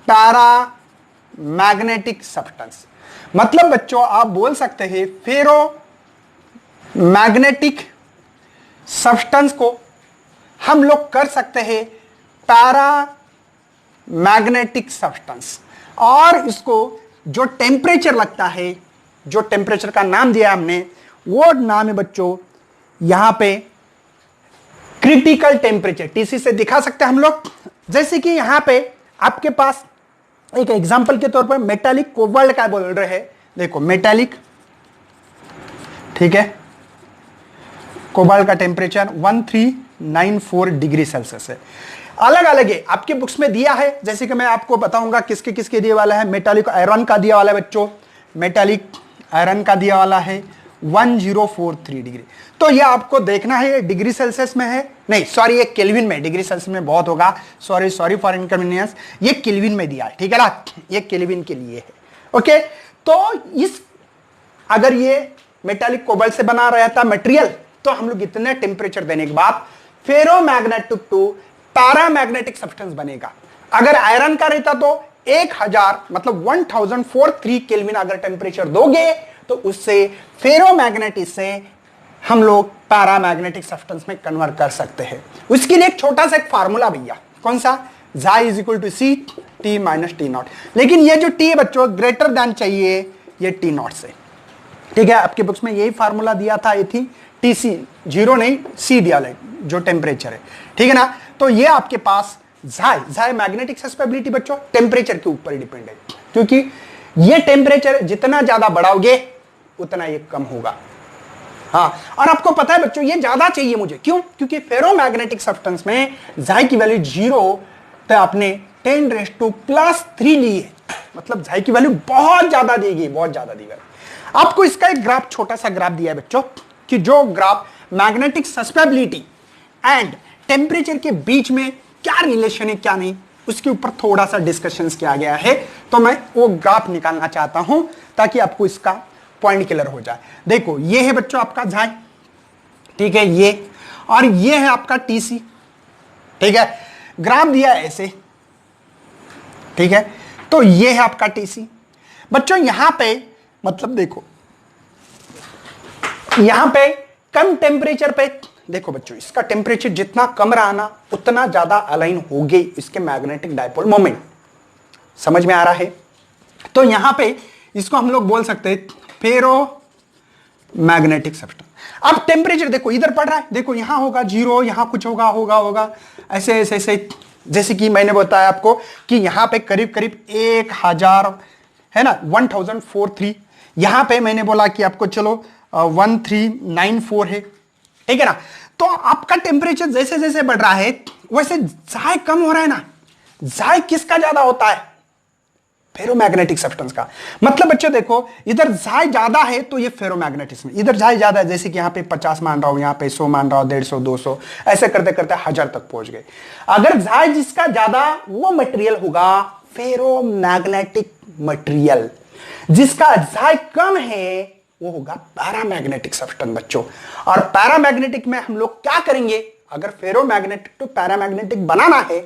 पैरा मैग्नेटिक सब्सटेंस। मतलब बच्चों आप बोल सकते हैं फेरो मैग्नेटिक सब्सटेंस को हम लोग कर सकते हैं पैरा मैग्नेटिक सब्सटेंस, और इसको जो टेम्परेचर लगता है, जो टेम्परेचर का नाम दिया हमने, वो नाम है बच्चों यहां पे क्रिटिकल टेम्परेचर। टीसी से दिखा सकते हैं हम लोग, जैसे कि यहां पे आपके पास एक एग्जांपल के तौर पर मेटालिक कोबाल्ट का बोल रहे हैं। देखो मेटालिक ठीक है, कोबाल्ट का टेम्परेचर 1394 डिग्री सेल्सियस है। अलग अलग है, आपके बुक्स में दिया है, जैसे कि मैं आपको बताऊंगा किसके किसके दिए वाला है। मेटालिक आयरन का दिया वाला है बच्चों, मेटालिक आयरन का दिया वाला है 1043 डिग्री। तो ये आपको देखना है, ये डिग्री सेल्सियस में है, नहीं सॉरी ये केल्विन में, डिग्री सेल्सियस में बहुत होगा, सॉरी फॉर इनकन्वीनियंस, ये केल्विन में दिया है, ठीक है ना, ये केल्विन के लिए है। ओके, तो इस अगर ये मेटालिक कोबाल्ट से बना रहता मटेरियल तो हम लोग इतने टेम्परेचर देने के बाद फेरोमैग्नेटिक टू पैरामैग्नेटिक सब्सटेंस बनेगा। अगर आयरन का रहता तो 1000 मतलब 1043 केल्विन अगर टेम्परेचर दोगे तो उससे फेरोमैग्नेटिक से हम लोग पैरामैग्नेटिक सब्सटेंस में कन्वर्ट कर सकते हैं। उसके लिए एक छोटा सा एक फार्मूला भैया, कौन सा, Xi is equal to C T minus T naught. लेकिन ये जो टी है बच्चों ग्रेटर देन चाहिए ये टी नॉट से, ठीक है। आपके बुक्स में यही फार्मूला दिया था, ये थी टी सी, जीरो नहीं सी दिया जो टेम्परेचर है, ठीक है ना। तो ये आपके पास Xi मैग्नेटिक सस्पेबिलिटी बच्चों टेम्परेचर के ऊपर डिपेंड है, क्योंकि ये टेम्परेचर जितना ज्यादा बढ़ाओगे उतना ये कम होगा। हाँ, और आपको पता है बच्चों ये ज्यादा चाहिए मुझे, क्यों, क्योंकि फेरोमैग्नेटिक सब्सटेंस में Xi की वैल्यू 0 तो आपने 10⁻³ ली है, मतलब Xi की वैल्यू बहुत ज्यादा देगी, बहुत ज्यादा दी गई। आपको इसका एक ग्राफ, छोटा सा ग्राफ दिया है बच्चों, कि जो ग्राफ मैग्नेटिक सस्पेबिलिटी एंड टेम्परेचर के बीच में क्या रिलेशन है क्या नहीं, उसके ऊपर थोड़ा सा डिस्कशन किया गया है। तो मैं वो ग्राफ निकालना चाहता हूं ताकि आपको इसका पॉइंट क्लियर हो जाए। देखो ये है बच्चों आपका Xi, ठीक है, ये और ये है आपका टीसी, ठीक है। ग्राफ दिया है ऐसे, ठीक है, तो ये है आपका टीसी बच्चों। यहां पे मतलब देखो यहां पे कम टेम्परेचर पे, देखो बच्चों इसका टेम्परेचर जितना कम रहा ना उतना ज्यादा अलाइन होगी इसके मैग्नेटिक डायपोल मोमेंट, समझ में आ रहा है। तो यहां पे इसको हम लोग बोल सकते हैं फेरो मैग्नेटिक सब्सटेंस। अब टेम्परेचर देखो इधर पड़ रहा है, देखो यहां होगा 0, यहां कुछ होगा ऐसे ऐसे ऐसे, जैसे कि मैंने बताया आपको कि यहां पे करीब करीब 1000 है ना, 1043, यहां पे मैंने बोला कि आपको चलो 1394 है, ठीक है ना। तो आपका टेम्परेचर जैसे जैसे बढ़ रहा है वैसे Xi कम हो रहा है ना। Xi किसका ज्यादा होता है, फेरोमैग्नेटिक सब्सटेंस का। मतलब बच्चों देखो इधर Xi ज्यादा है तो ये फेरोमैग्नेटिक में, इधर Xi ज्यादा है, जैसे कि यहां पे 50 मान रहा हूं, यहां पे 100 मान रहा हूं, 150 200 ऐसे करते करते 1000 तक पहुंच गए। अगर Xi जिसका ज्यादा वो मटेरियल होगा फेरोमैग्नेटिक मटेरियल, जिसका Xi कम है वो होगा पैरामैग्नेटिक सब्सटेंस बच्चों। और पैरामैग्नेटिक में हम लोग क्या करेंगे, अगर फेरोमैग्नेटिक टू पैरामैग्नेटिक बनाना है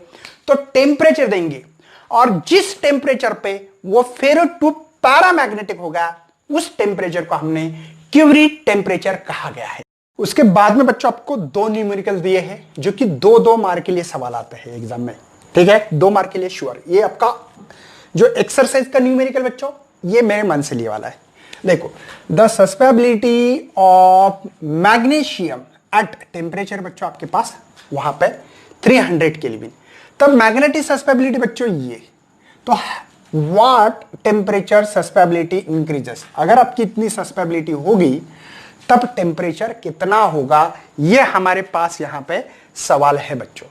तो टेम्परेचर देंगे, और जिस टेम्परेचर पे वो फेरो टू पैरामैग्नेटिक होगा उस टेम्परेचर को हमने क्यूरी टेम्परेचर कहा गया है। उसके बाद में बच्चों आपको 2 न्यूमेरिकल दिए हैं जो कि 2-2 मार्क के लिए सवाल आते हैं एग्जाम में, ठीक है, 2 मार्क के लिए श्योर। ये आपका जो एक्सरसाइज का न्यूमेरिकल बच्चों ये मेरे मन से लिए वाला है। देखो the susceptibility of magnesium at temperature बच्चों आपके पास वहां पे 300 केल्विन, तब मैग्नेटिक सस्पेबिलिटी बच्चों ये, तो व्हाट टेम्परेचर सस्पेबिलिटी इंक्रीजेस, अगर आपकी इतनी सस्पेबिलिटी होगी तब टेम्परेचर कितना होगा, ये हमारे पास यहां पे सवाल है बच्चों।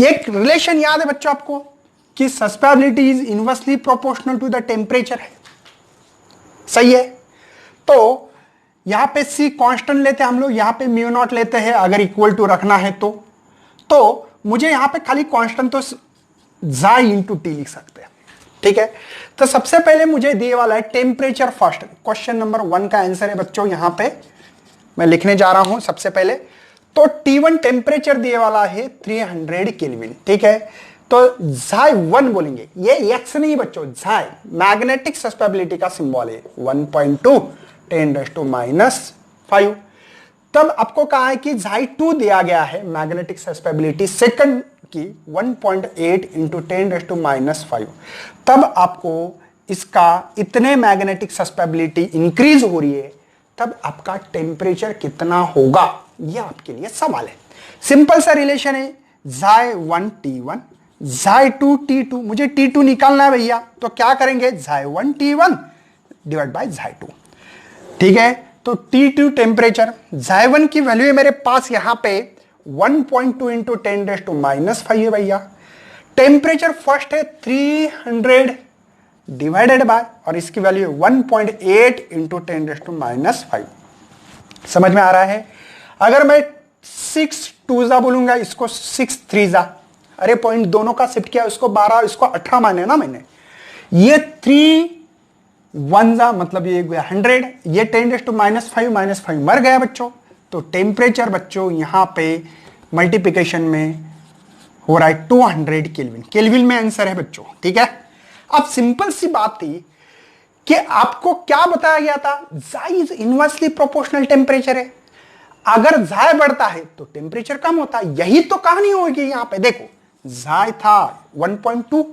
एक रिलेशन याद है बच्चों आपको कि susceptibility is inversely proportional to the temperature है, सही है। तो यहां पे सी कांस्टेंट लेते हैं हम लोग, यहां पे म्यू नॉट लेते हैं अगर इक्वल टू रखना है तो मुझे यहां पे खाली कांस्टेंट तो Xi इंटू टी लिख सकते हैं, ठीक है। तो सबसे पहले मुझे दिए वाला है टेम्परेचर फर्स्ट, क्वेश्चन नंबर 1 का आंसर है बच्चों, यहां पे मैं लिखने जा रहा हूं सबसे पहले। तो T1 टेम्परेचर दिए वाला है 300 केल्विन, ठीक है। तो Xi1 बोलेंगे, ये x नहीं बच्चों, Xi मैग्नेटिक सस्पेबिलिटी का सिंबल है 1.2 10⁻⁵। तब आपको कहा है कि Xi2 दिया गया है मैग्नेटिक सस्पेबिलिटी सेकंड की 1.8 इंटू 10⁻⁵। तब आपको इसका इतने मैग्नेटिक सस्पेबिलिटी इंक्रीज हो रही है तब आपका टेम्परेचर कितना होगा, यह आपके लिए सवाल है। सिंपल सा रिलेशन है, Xi1 T1 Xi2 T2, मुझे T2 निकालना है भैया, तो क्या करेंगे Xi1 T1 divide by Xi2, ठीक है। तो T2 टेम्परेचर, Xy1 की वैल्यू है मेरे पास यहां पे 1.2 इंटू 10⁻⁻5 है भैया। टेम्परेचर फर्स्ट है 300 डिवाइडेड बाय, और इसकी वैल्यू 1.8 इंटू 10⁻⁵। समझ में आ रहा है? अगर मैं 6 2 बोलूंगा, इसको 6 3, अरे पॉइंट दोनों का शिफ्ट किया, उसको 12 इसको 18 माने ना मैंने। ये 3 1 मतलब ये 100, ये 10⁻⁵ मर गया बच्चों। तो टेम्परेचर बच्चों यहां पे मल्टीप्लिकेशन में हो रहा है 200 केल्विन। केल्विन में आंसर है बच्चों, ठीक है। अब सिंपल सी बात थी कि आपको क्या बताया गया था, Xy is inversely proportional temperature है। अगर Xy बढ़ता है तो टेम्परेचर कम होता है, यही तो कहानी होगी। यहां पे देखो Xy था 1.2,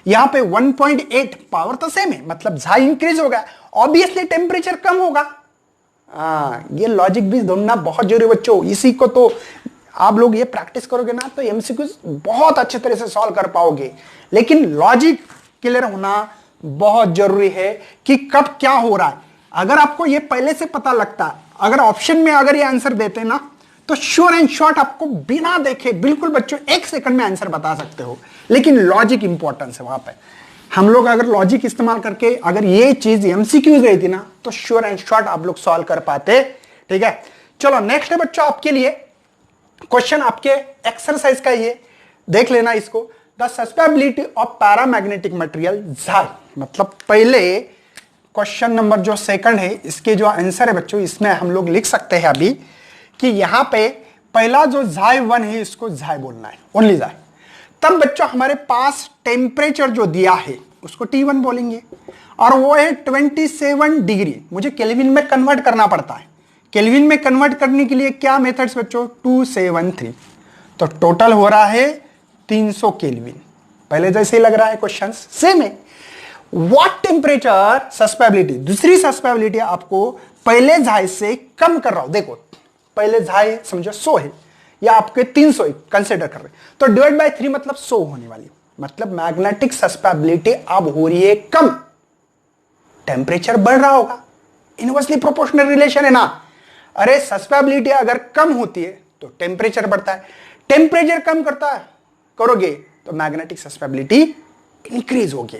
यहां पे 1.8, पावर तो सेम है, मतलब Xy इंक्रीज होगा, ऑब्वियसली टेम्परेचर कम होगा। ये लॉजिक भी ढूंढना बहुत जरूरी बच्चों। इसी को तो आप लोग ये प्रैक्टिस करोगे ना तो एमसीक्यू बहुत अच्छे तरह से सॉल्व कर पाओगे। लेकिन लॉजिक क्लियर होना बहुत जरूरी है कि कब क्या हो रहा है। अगर आपको ये पहले से पता लगता, अगर ऑप्शन में अगर ये आंसर देते ना, तो श्योर एंड शॉर्ट आपको बिना देखे बिल्कुल बच्चों 1 सेकंड में आंसर बता सकते हो। लेकिन लॉजिक इंपॉर्टेंस है वहां पे। हम लोग अगर लॉजिक इस्तेमाल करके अगर ये चीज एमसीक्यू गई थी ना, तो श्योर एंड शॉर्ट आप लोग सॉल्व कर पाते। ठीक है, चलो नेक्स्ट है बच्चों आपके लिए क्वेश्चन, आपके एक्सरसाइज का ये देख लेना इसको। The susceptibility of paramagnetic material Xy, मतलब पहले क्वेश्चन नंबर जो सेकंड है, इसके जो आंसर है बच्चों, इसमें हम लोग लिख सकते हैं अभी कि यहां पे पहला जो Xy1 है इसको Xy बोलना है, ओनली Xy। तब बच्चों हमारे पास टेम्परेचर जो दिया है उसको T1 बोलेंगे, और वो है 27 डिग्री। मुझे केल्विन में कन्वर्ट करना पड़ता है। केल्विन में कन्वर्ट करने के लिए क्या मेथड्स बच्चों, 273, तो टोटल हो रहा है 300 केल्विन। पहले जैसे ही लग रहा है क्वेश्चन सेम है। व्हाट टेम्परेचर सस्पेबिलिटी, दूसरी सस्पेबिलिटी आपको पहले Xy से कम कर रहा हूं। देखो पहले Xy समझो 100 है, या आपके 300 कंसिडर कर रहे हैं, तो डिवाइड बाय 3 मतलब 100 होने वाली, मतलब मैग्नेटिक सस्पेबिलिटी अब हो रही है कम, टेम्परेचर बढ़ रहा होगा। इनवर्सली प्रोपोर्शनल रिलेशन है ना। अरे सस्पेबिलिटी अगर कम होती है तो टेम्परेचर बढ़ता है, टेम्परेचर कम करता है करोगे तो मैग्नेटिक सस्पेबिलिटी इंक्रीज होगी।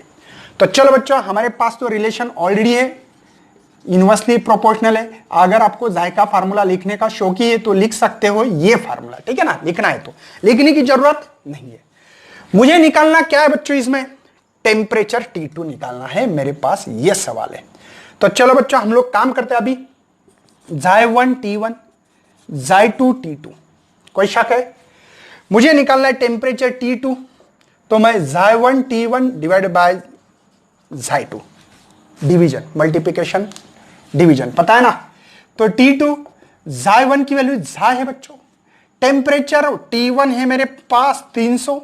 तो चलो बच्चों हमारे पास तो रिलेशन ऑलरेडी है, इनवर्सली प्रोपोर्शनल है। अगर आपको Xy का फार्मूला लिखने का शौक ही है तो लिख सकते हो ये फार्मूला, ठीक है ना। लिखना है तो लिखने की जरूरत नहीं है। मुझे निकालना क्या है बच्चों, इसमें टेम्परेचर T2 निकालना है, मेरे पास ये सवाल है। तो चलो बच्चों हम लोग काम करते हैं अभी। Xy1 T1, Xy2 T2, कोई शक है? मुझे निकालना है टेम्परेचर T2, तो मैं Xy1 T1 divide by Xy2, division multiplication division, पता है ना। तो T2 Xy1 की वैल्यू Xy है बच्चों, टेम्परेचर T1 है मेरे पास 300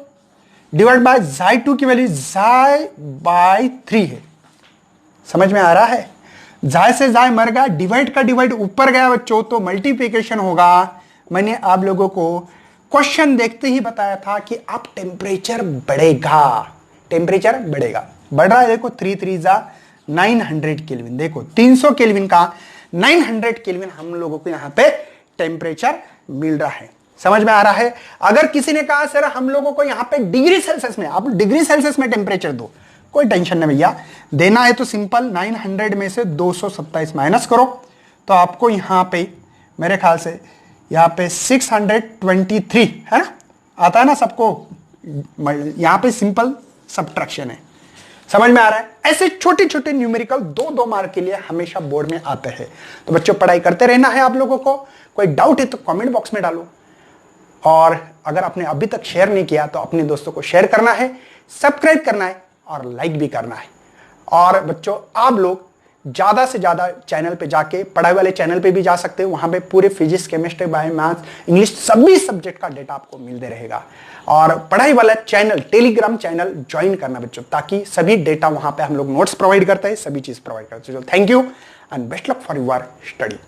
डिवाइड बाय Xy2 की वैल्यू Xy बाय 3 है। समझ में आ रहा है? Xy से Xy मर गया, डिवाइड का डिवाइड ऊपर गया बच्चों, तो मल्टीप्लिकेशन होगा। मैंने आप लोगों को क्वेश्चन देखते ही बताया था कि अब टेम्परेचर बढ़ेगा, टेम्परेचर बढ़ेगा, बढ़ रहा है। देखो 3 3 900 केल्विन, देखो 300 केल्विन का 900 केल्विन हम लोगों को यहां पे टेम्परेचर मिल रहा है। समझ में आ रहा है? अगर किसी ने कहा सर हम लोगों को यहां पे डिग्री सेल्सियस में, आप डिग्री सेल्सियस में टेम्परेचर दो, कोई टेंशन नहीं भैया, देना है तो सिंपल 900 में से 227 माइनस करो, तो आपको यहां पे मेरे ख्याल से यहां पे 623 है ना, आता है ना सबको। यहां पे सिंपल सब्ट्रैक्शन है। समझ में आ रहा है? ऐसे छोटे छोटे न्यूमेरिकल 2-2 मार्क के लिए हमेशा बोर्ड में आते हैं। तो बच्चों पढ़ाई करते रहना है आप लोगों को। कोई डाउट है तो कमेंट बॉक्स में डालो, और अगर आपने अभी तक शेयर नहीं किया तो अपने दोस्तों को शेयर करना है, सब्सक्राइब करना है और लाइक भी करना है। और बच्चों आप लोग ज्यादा से ज्यादा चैनल पे जाके, पढ़ाई वाले चैनल पे भी जा सकते हो, वहां पे पूरे physics, chemistry, bio, maths, English सभी सब्जेक्ट का डेटा आपको मिलते रहेगा। और पढ़ाई वाला चैनल, टेलीग्राम चैनल ज्वाइन करना बच्चों, ताकि सभी डेटा वहां पे हम लोग नोट्स प्रोवाइड करते हैं, सभी चीज प्रोवाइड करते हैं। Thank you and best luck for your study.